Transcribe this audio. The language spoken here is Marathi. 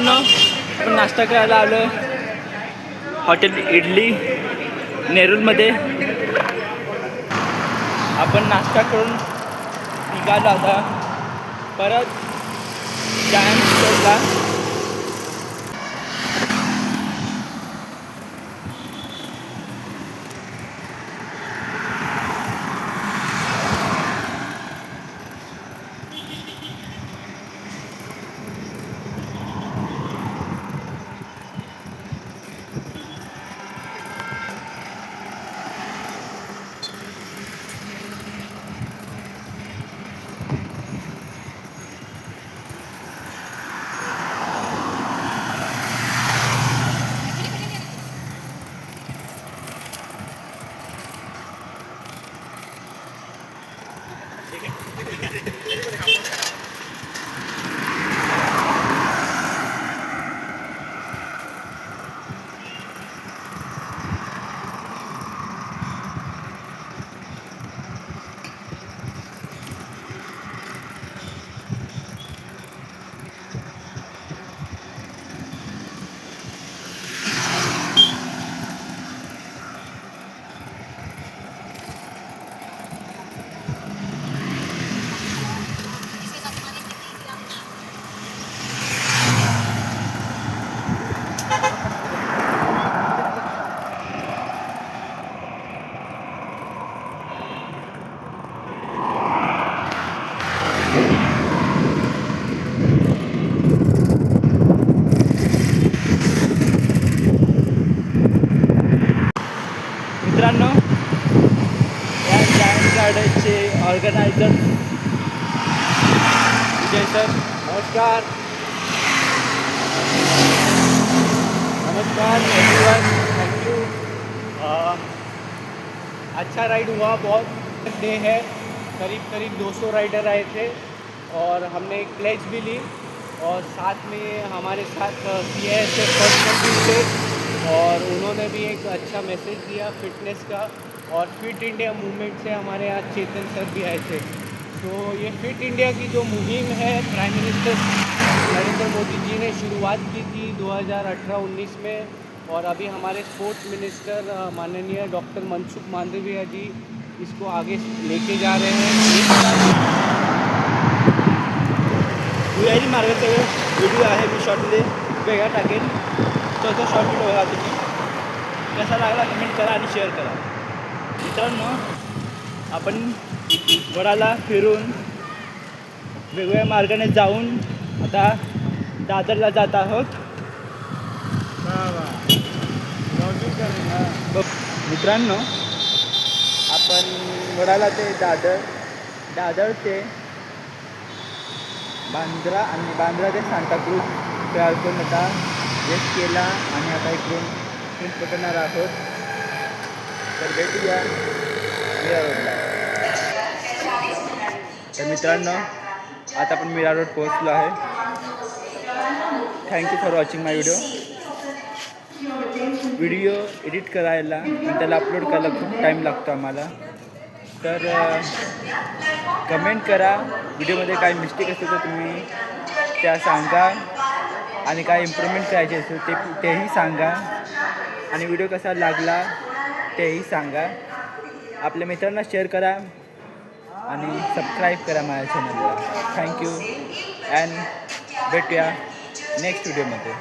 मित्रांनो, आपण नाश्ता करायला आलो हॉटेल इडली नेरूरमध्ये. आपण नाश्ता करून निघालो आता परत जायंट स्टोअरला. मित्रांनो, या जायंट गार्डनचे ऑर्गनायझर विजय सर, नमस्कार. नमस्कार एवरीवन, थैंक यू. अच्छा राइड हुआ, बहुत डे है. करीब 200 राइडर आए थे और हमने एक प्लेज भी ली और साथ में हमारे साथ CISF फर्स्ट कंपनी थे और उन्होंने भी एक अच्छा मैसेज दिया फिटनेस का. और फिट इंडिया मूवमेंट से हमारे यहाँ चेतन सर भी आए थे. तो ये फिट इंडिया की जो मुहिम है प्राइम मिनिस्टर नरेंद्र मोदी जी ने शुरुआत की थी 2018-19 में. और अभी हमारे स्पोर्ट्स मिनिस्टर माननीय डॉक्टर मनसुख मांडविया जी इसको आगे लेके जा रहे हैं. भुयारी मार्गाचा व्हिडिओ आहे, मी शॉर्टमध्ये वेगळा टाकेल. तो शॉर्ट व्हिडिओ बघा तुम्ही. कसा लागला कमेंट करा आणि शेअर करा. मित्रांनो, आपण वडाला फिरून वेगवेगळ्या मार्गाने जाऊन आता दादरला जात आहोत. मित्रांनो, आपण वडाला ते दादर ते बांद्रा आणि बांद्रा ते सांताक्रूज तयार करून आता वेस्ट केला आणि आता इकडून ट्रेन पकडणार आहोत. तर भेटूया मीरा रोडला. तर मित्रांनो, आता आपण मीरा रोड पोहोचलो आहे. Thank you for watching my video edit करायला आणि त्याला अपलोड करायला खूप टाईम लागतो आम्हाला. तर कमेंट करा, व्हिडिओमध्ये काय मिस्टेक असेल तर तुम्ही त्या सांगा आणि काय इम्प्रूव्हमेंट करायचे असेल तेही सांगा आणि व्हिडिओ कसा लागला तेही सांगा. आपल्या मित्रांना शेअर करा आणि सबस्क्राईब करा माझ्या चॅनलला. थँक्यू अँड भेटूया नेक्स्ट व्हिडिओमध्ये.